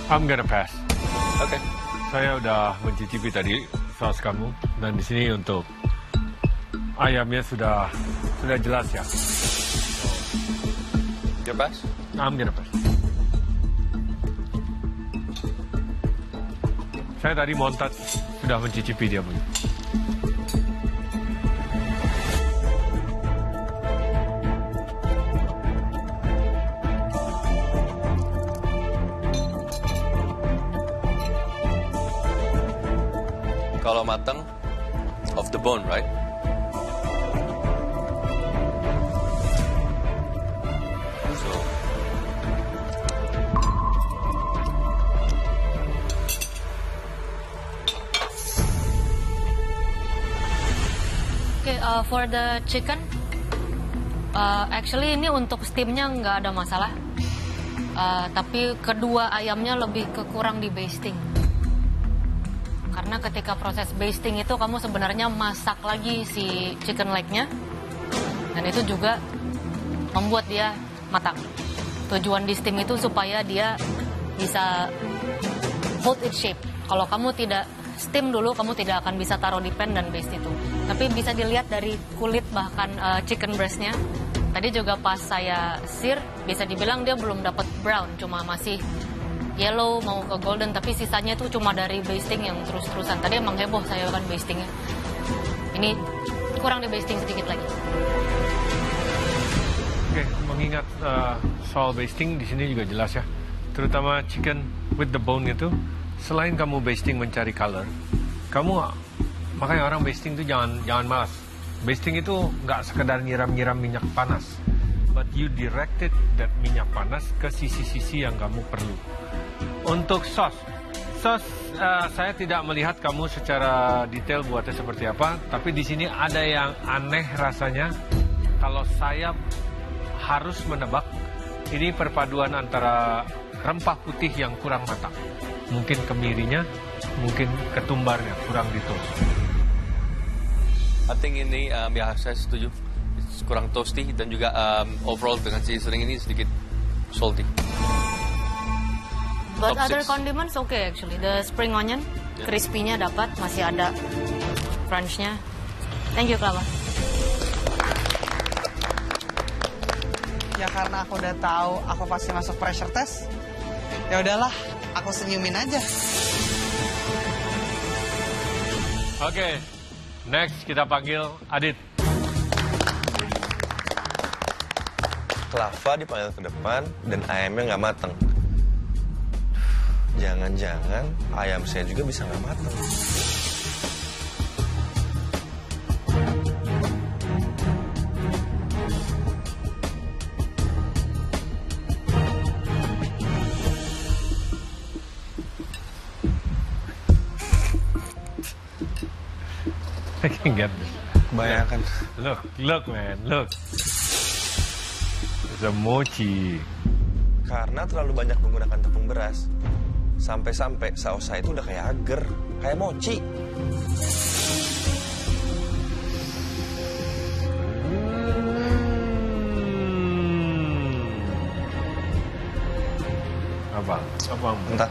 I'm gonna pass. Oke. Saya udah mencicipi tadi saus kamu, dan di sini untuk ayamnya sudah jelas ya. You pass? I'm gonna pass. Saya tadi montat sudah mencicipi dia punya. Kalau matang, off the bone, right? So, for the chicken, actually ini untuk steamnya nggak ada masalah. Tapi kedua ayamnya lebih kurang di basting. Karena ketika proses basting itu kamu sebenarnya masak lagi si chicken leg-nya. Dan itu juga membuat dia matang. Tujuan di steam itu supaya dia bisa hold its shape. Kalau kamu tidak steam dulu, kamu tidak akan bisa taruh di pan dan baste itu. Tapi bisa dilihat dari kulit bahkan chicken breast-nya. Tadi juga pas saya sear, bisa dibilang dia belum dapat brown, cuma masih yellow mau ke golden, tapi sisanya itu cuma dari basting yang terus-terusan. Tadi emang heboh saya kan bastingnya. Ini kurang di basting sedikit lagi. Oke, mengingat soal basting di sini juga jelas ya. Terutama chicken with the bone itu, selain kamu basting mencari color, makanya orang basting itu jangan malas. Basting itu nggak sekedar nyiram-nyiram minyak panas, but you directed that minyak panas ke sisi-sisi yang kamu perlu. Untuk sos, saya tidak melihat kamu secara detail buatnya seperti apa, tapi di sini ada yang aneh rasanya. Kalau saya harus menebak, ini perpaduan antara rempah putih yang kurang matang. Mungkin kemirinya, mungkin ketumbarnya kurang ditoast. I think ini, ya saya setuju. Kurang toasty dan juga overall dengan seasoning ini sedikit salty. But Top other 6. condiments okay actually. The spring onion, crispy-nya dapat, masih ada crunch-nya. Thank you, Klava. Ya karena aku udah tahu aku pasti masuk pressure test. Ya udahlah, aku senyumin aja. Oke, next kita panggil Adit. Klava dipanggil ke depan dan ayamnya nggak mateng. Jangan-jangan ayam saya juga bisa nggak mateng. I can get this. Bayangkan. Look man, look. It's a mochi. Karena terlalu banyak menggunakan tepung beras, sampai-sampai saus saya itu udah kayak agar, kayak mochi. Apa? Entah.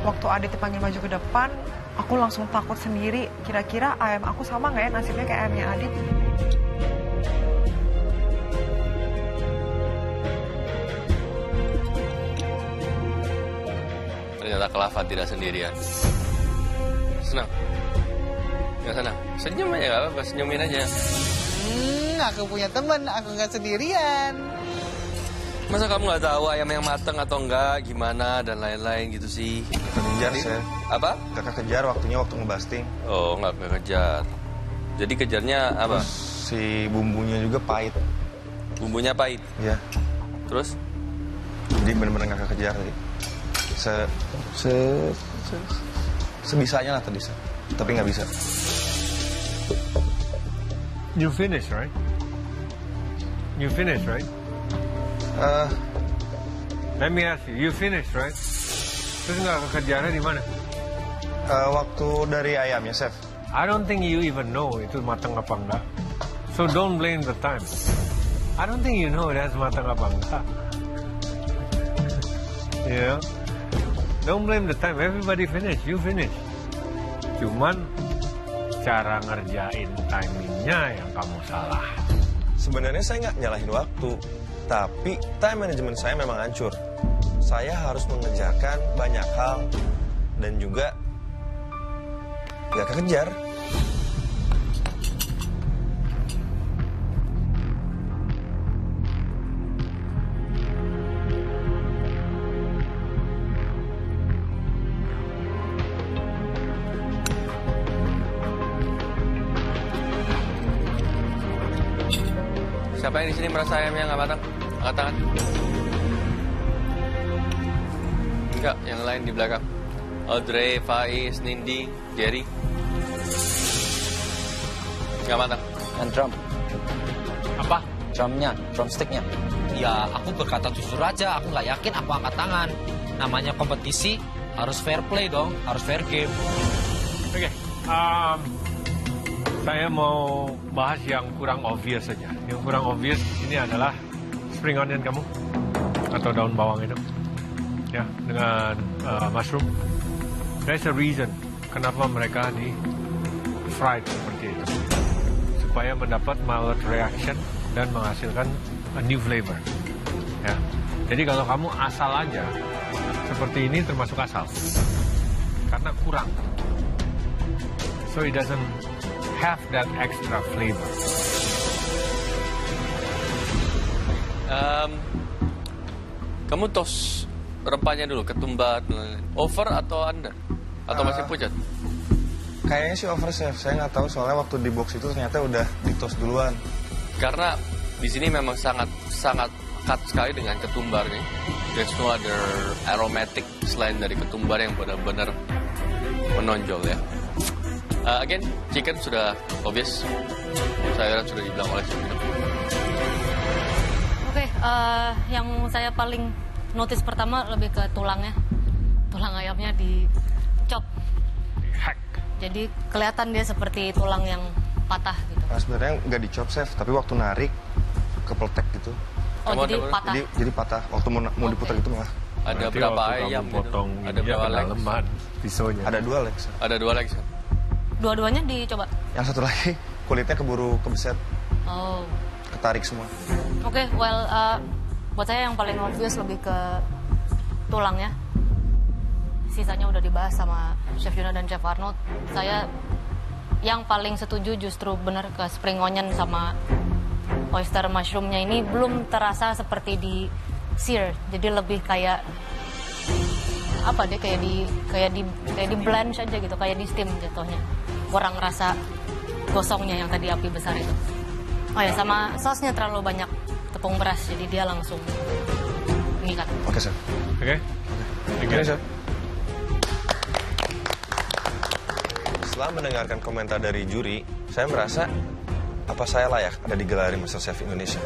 Waktu Adit dipanggil maju ke depan, aku langsung takut sendiri. Kira-kira ayam aku sama nggak ya nasibnya kayak ayamnya Adit? Ternyata Klava tidak sendirian. Senang? Nggak senang? Senyum aja, nggak apa-apa. Senyumin aja. Aku punya teman, aku nggak sendirian. Masa kamu nggak tahu ayam yang mateng atau enggak, gimana, dan lain-lain gitu sih? Kakak kejar, Chef. Apa? Kakak kejar waktu ngebasting. Oh, nggak kejar. Jadi kejarnya apa? Terus si bumbunya juga pahit. Bumbunya pahit. Ya. Terus? Jadi bener-bener kakak kejar tadi. Sebisanya lah tadi, tapi nggak bisa. You finish, right? You finish, right? Let me ask you, you finish, right? Terus nggak kekejarnya di mana? Waktu dari ayamnya, Chef. I don't think you even know itu matang apa enggak. So don't blame the time. I don't think you know that's matang apa enggak. You know? Don't blame the time. Everybody finish. You finish. Cuman cara ngerjain timingnya yang kamu salah. Sebenarnya saya nggak nyalahin waktu, tapi time management saya memang hancur. Saya harus mengerjakan banyak hal dan juga nggak kekejar. Siapa yang di sini merasa ayamnya nggak matang? Angkat tangan. Enggak, yang lain di belakang. Audrey, Faiz, Nindi, Jerry. Nggak matang. Dan drum. Apa? Drumnya, drumsticknya. Ya, aku berkata jujur aja, aku nggak yakin aku angkat tangan. Namanya kompetisi, harus fair play dong, harus fair game. Oke. Saya mau bahas yang kurang obvious saja. Yang kurang obvious ini adalah spring onion kamu atau daun bawang itu, ya, dengan mushroom. There's a reason kenapa mereka di fried seperti itu, supaya mendapat mild reaction dan menghasilkan a new flavor. Ya, jadi kalau kamu asal aja seperti ini termasuk asal, karena kurang. So it doesn't have that extra flavor. Kamu tos rempahnya dulu, ketumbar. Over atau under? Atau masih pucat? Kayaknya sih over, chef. Saya nggak tahu soalnya waktu di box itu ternyata udah di-toast duluan. Karena di sini memang sangat cut sekali dengan ketumbar nih. There's no other aromatic selain dari ketumbar yang benar-benar menonjol ya. Again, chicken sudah obvious. Sayuran sudah dibilang oleh chef. Oke, yang saya paling notice pertama lebih ke tulangnya. Tulang ayamnya dicop. Hack. Jadi kelihatan dia seperti tulang yang patah gitu. Nah, sebenarnya nggak dicop, chef, tapi waktu narik kepletek gitu. Oh, Kamu jadi ada- patah. Jadi patah. Waktu mau diputar gitu malah. Ada Berarti berapa waktu kamu ayam? potong gitu? Ada ininya berapa legs? kedalaman pisaunya. Ada 2 legs. Chef. Ada 2 legs. Dua-duanya dicoba. Yang satu lagi kulitnya keburu kebeset, Oh. ketarik semua. Oke, well, buat saya yang paling obvious lebih ke tulangnya. Sisanya udah dibahas sama Chef Juna dan Chef Arnold. Saya yang paling setuju justru bener ke spring onion sama oyster mushroomnya ini belum terasa seperti di sear. Jadi lebih kayak apa deh, kayak di blanch aja gitu, kayak di steam jatuhnya. Kurang rasa gosongnya yang tadi api besar itu. Oh ya, sama sausnya terlalu banyak tepung beras, jadi dia langsung mengikat. Oke, chef. Oke? Oke, chef. Setelah mendengarkan komentar dari juri, saya merasa apa saya layak ada di galeri MasterChef Indonesia.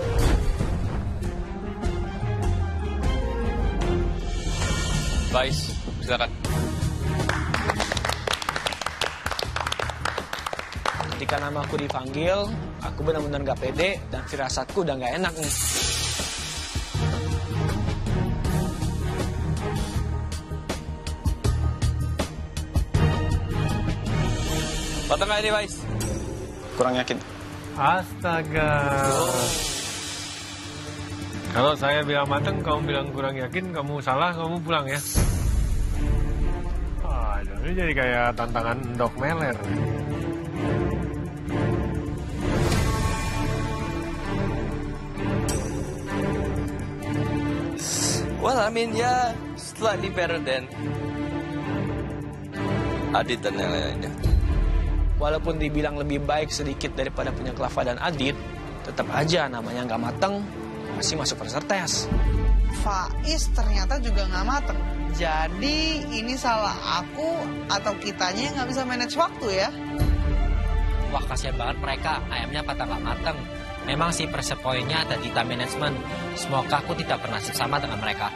Vice, silakan. Ketika nama aku dipanggil, aku benar-benar gak pede dan firasatku udah gak enak nih. Matang nggak ini, Vice? Kurang yakin. Astaga. Kalau saya bilang mateng, kamu bilang kurang yakin, kamu salah, kamu pulang ya. Aduh, ini jadi kayak tantangan endok meler. Well, I mean, yeah, slightly better than Adit dan yang lainnya. Walaupun dibilang lebih baik sedikit daripada punya Klava dan Adit, tetap aja namanya nggak mateng, masih masuk pressure test. Faiz ternyata juga nggak mateng. Jadi ini salah aku atau kitanya yang nggak bisa manage waktu ya? Wah, kasihan banget mereka, ayamnya patah nggak mateng. Memang sih pressure point-nya ada di time management. Semoga aku tidak pernah sama dengan mereka.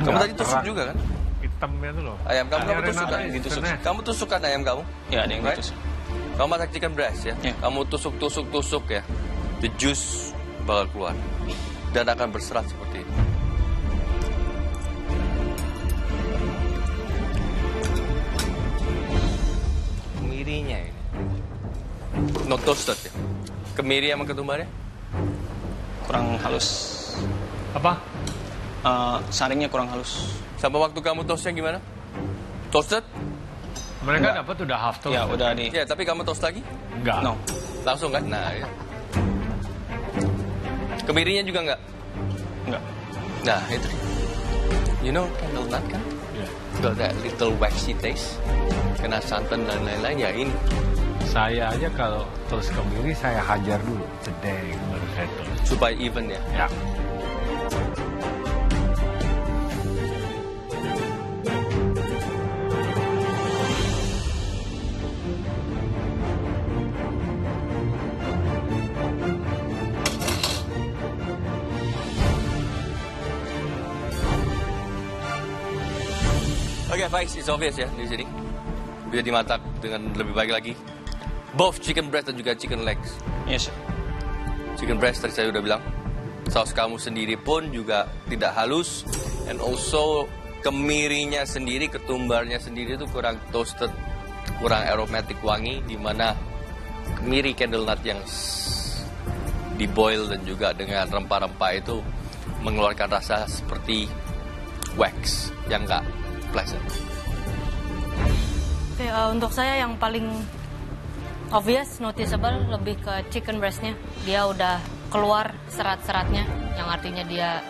Kamu tadi tusuk juga kan? Hitamnya tuh loh. Ayam kamu Ada tusuk kan? Renata Ditusuk. Eastern, Kamu tusuk kan ayam kamu? Ya, ada yang Right? ditusuk. Kamu masak chicken breast ya? Ya. Kamu tusuk ya. The juice bakal keluar. dan akan berserat seperti itu. Kemirinya ini. Not toasted ya. Kemiri sama ketumbarnya? Kurang halus. Apa? Saringnya kurang halus. Sama waktu kamu toastnya gimana? Toasted? Mereka dapat udah half toast. Ya udah di. Ya, tapi kamu toast lagi? Enggak. No. Langsung kan? Nah, ya. Kemirinya juga enggak? Enggak. Nah, itu. You know candle nut kan? Ya. Got that little waxy taste. Kena santan dan lain-lain, ya ini. Saya aja kalau toast kemiri saya hajar dulu. Cedeng baru saya toast. Supaya even ya. Ya. Oke, Faiz, it's obvious ya di sini. Bisa dimasak dengan lebih baik lagi. Both chicken breast dan juga chicken legs. Yes. Chicken breast tadi saya udah bilang. Saus kamu sendiri pun juga tidak halus. And also kemirinya sendiri, ketumbarnya sendiri itu kurang toasted, kurang aromatic wangi. Dimana kemiri candle nut yang diboil dan juga dengan rempah-rempah itu mengeluarkan rasa seperti wax yang enggak pleasant. Oke, untuk saya yang paling obvious, noticeable lebih ke chicken breastnya. Dia udah keluar serat-seratnya, yang artinya dia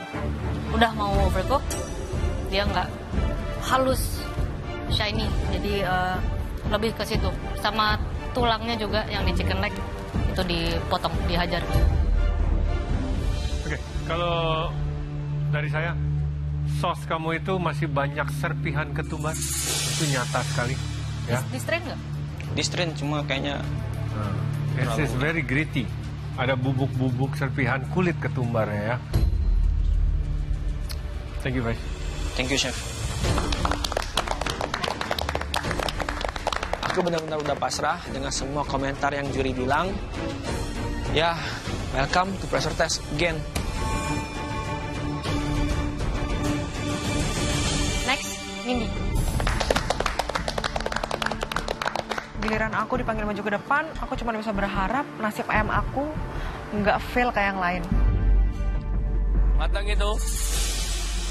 udah mau overcook. Dia nggak halus, shiny. Jadi lebih ke situ. Sama tulangnya juga yang di chicken leg itu dipotong, dihajar. Oke, kalau dari saya, sos kamu itu masih banyak serpihan ketumbar. Itu nyata sekali. Ya. Di strain nggak? Di strain cuma kayaknya It's very gritty. Ada bubuk-bubuk serpihan kulit ketumbarnya ya. Thank you, guys. thank you chef. Aku benar-benar udah pasrah dengan semua komentar yang juri bilang. Ya, welcome to pressure test again. Next, Nindi. Giliran aku dipanggil maju ke depan, aku cuma bisa berharap nasib ayam aku nggak fail kayak yang lain. Matang itu.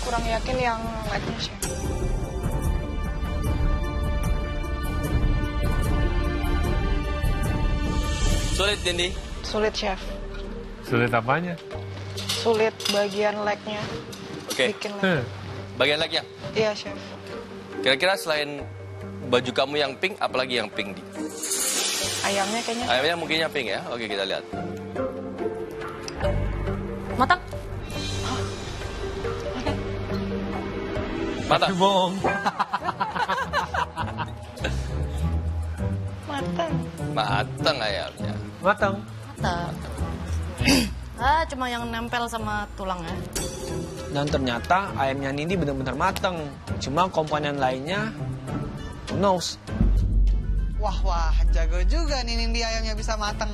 Kurang yakin yang legnya chef. Sulit, Dindi. Sulit chef. Sulit apanya? Sulit bagian legnya. Oke. Bikin leg. Bagian lagi ya. Iya chef. Kira-kira selain baju kamu yang pink, apalagi yang pink di? Ayamnya kayaknya. Ayamnya mungkinnya pink ya. Oke, kita lihat. Matang? Matang. Bohong. Matang. Matang ayamnya. Matang. Matang. Cuma yang nempel sama tulangnya. Dan ternyata ayamnya Nindi benar-benar matang. Cuma komponen lainnya, who knows. Wah, jago juga nih Nindi ayamnya bisa mateng.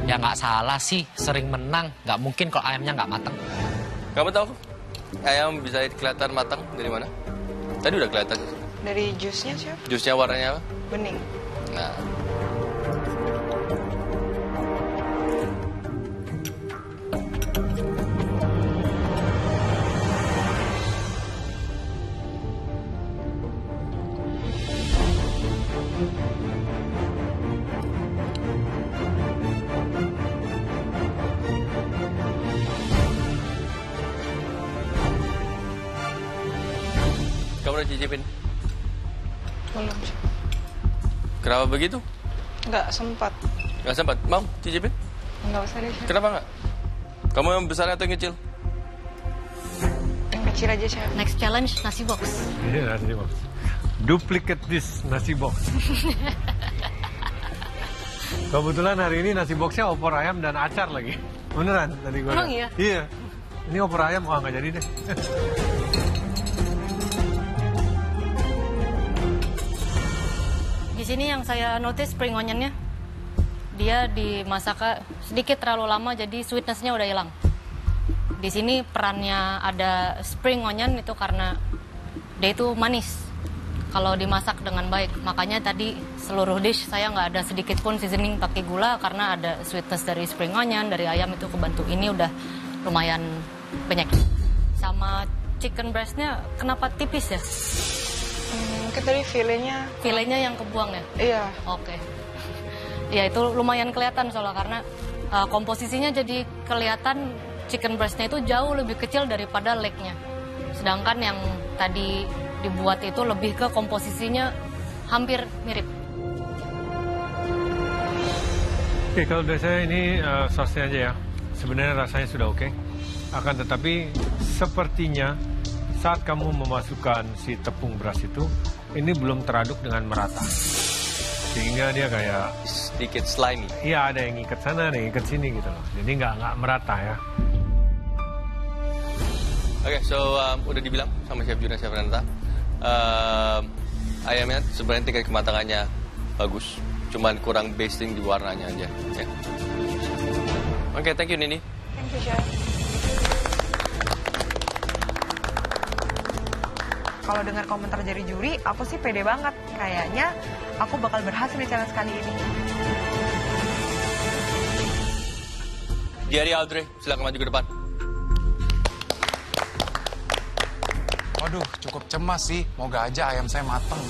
Ya nggak salah sih, sering menang. Nggak mungkin kalau ayamnya nggak matang. Kamu tahu ayam bisa kelihatan matang dari mana? Tadi udah kelihatan. Dari jusnya chef, Jusnya warnanya apa? bening. Nah. Kamu udah cicipin? Belum chef. Kenapa begitu? Nggak sempat. Nggak sempat. Mau cicipin? Nggak usah deh chef. Kenapa nggak? Kamu yang besar atau yang kecil? Yang kecil aja chef. Next challenge, nasi box. Iya, nasi box. Duplicate this nasi box. Kebetulan hari ini nasi boxnya opor ayam dan acar lagi. Beneran tadi gue. Emang iya? Iya. Ini opor ayam, nggak jadi deh. Di sini yang saya notice spring onionnya, dia dimasak sedikit terlalu lama, jadi sweetness-nya udah hilang. Di sini perannya ada spring onion itu karena dia itu manis kalau dimasak dengan baik. Makanya tadi seluruh dish saya nggak ada sedikit pun seasoning pakai gula karena ada sweetness dari spring onion, dari ayam itu kebantu. Ini udah lumayan banyak. Sama chicken breastnya kenapa tipis ya? Mungkin tadi filenya yang kebuang ya? iya. Oke. Ya itu lumayan kelihatan soalnya karena komposisinya jadi kelihatan chicken breastnya itu jauh lebih kecil daripada leg-nya. Sedangkan yang tadi dibuat itu lebih ke komposisinya hampir mirip. Oke, kalau dari saya ini sausnya aja ya. Sebenarnya rasanya sudah oke. Akan tetapi sepertinya saat kamu memasukkan si tepung beras itu, ini belum teraduk dengan merata. Sehingga dia kayak Sedikit slimy. iya ada yang ikat sana, ada yang ikat sini gitu loh. Jadi nggak merata ya. Oke, so udah dibilang sama Chef Juna, Chef Renata. Ayamnya sebenarnya tingkat kematangannya bagus, cuman kurang basting di warnanya aja. Ya. Oke, thank you Nini. Thank you, Chef. Kalau dengar komentar dari juri, aku sih pede banget. Kayaknya aku bakal berhasil di challenge kali ini. Jerry, Audrey, silakan maju ke depan. Waduh, cukup cemas sih. Moga aja ayam saya mateng.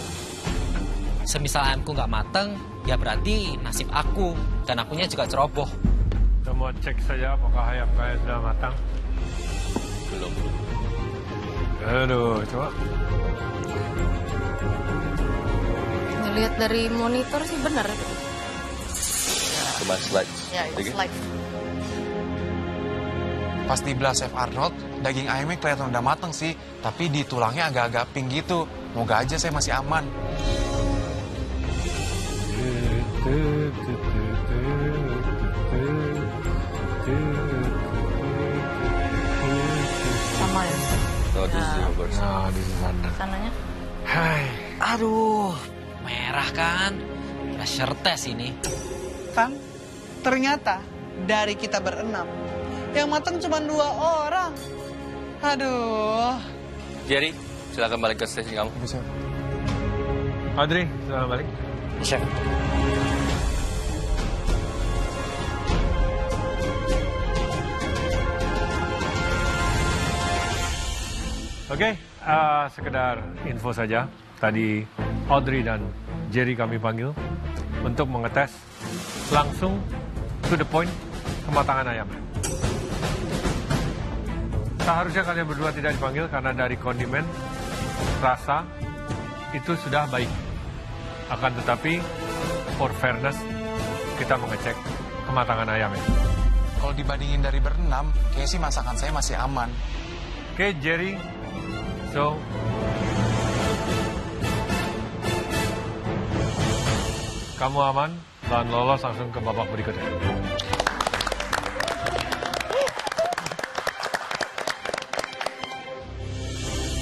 Semisal ayamku nggak mateng, ya berarti nasib aku. Dan akunya juga ceroboh. Kita mau cek saja apakah ayam kalian sudah matang. Belum. Aduh, coba. Ngelihat dari monitor sih benar itu. Cuma slides. Ya, itu Oke. slide. Pas dibelah Chef Arnold, daging ayamnya kelihatan udah mateng sih. Tapi di tulangnya agak-agak pink gitu. Moga aja saya masih aman. Sama ya? Oh, this is yours. Nah, di sana. Sananya. Hai. Aduh, merah kan? Pressure test ini. Kan? Ternyata dari kita berenam, yang matang cuma 2 orang. Aduh. Jerry, silakan balik ke station kamu. Bisa. Audrey, selamat balik. Chef. Oke, sekedar info saja. Tadi Audrey dan Jerry kami panggil untuk mengetes langsung to the point kematangan ayamnya. Seharusnya kalian berdua tidak dipanggil karena dari kondimen, rasa, itu sudah baik. Akan tetapi, for fairness, kita mengecek kematangan ayamnya. Kalau dibandingin dari berenam, kayaknya sih masakan saya masih aman. Oke, Jerry. So, kamu aman dan lolos langsung ke babak berikutnya.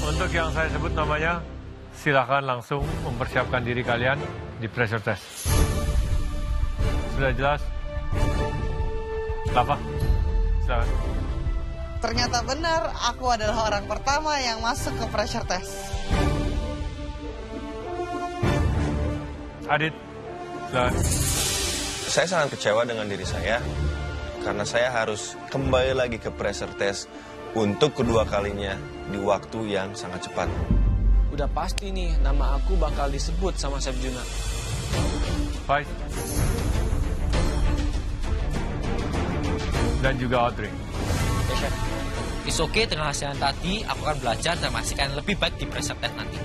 Untuk yang saya sebut namanya, silakan langsung mempersiapkan diri kalian di pressure test. Sudah jelas? Lava, silakan. Ternyata benar, aku adalah orang pertama yang masuk ke pressure test. Adit, silakan. Saya sangat kecewa dengan diri saya karena saya harus kembali lagi ke pressure test untuk kedua kalinya di waktu yang sangat cepat. Udah pasti nih, nama aku bakal disebut sama Chef Juna. Baik. Dan juga Audrey. Ya, Chef. It's okay dengan hasil yang tadi, aku akan belajar dan memastikan lebih baik di pressure test nanti.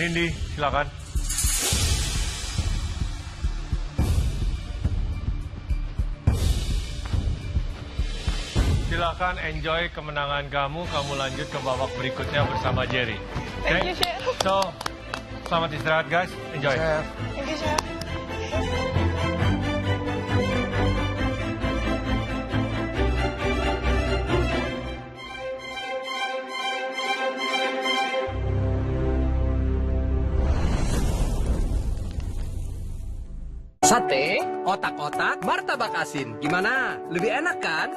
Nindi, silakan. Silakan enjoy kemenangan kamu. Kamu lanjut ke babak berikutnya bersama Jerry. Thank you, Chef. So, selamat istirahat guys. Enjoy. Chef. Thank you, Chef. Sate Otak-otak martabak asin. Gimana? Lebih enak kan?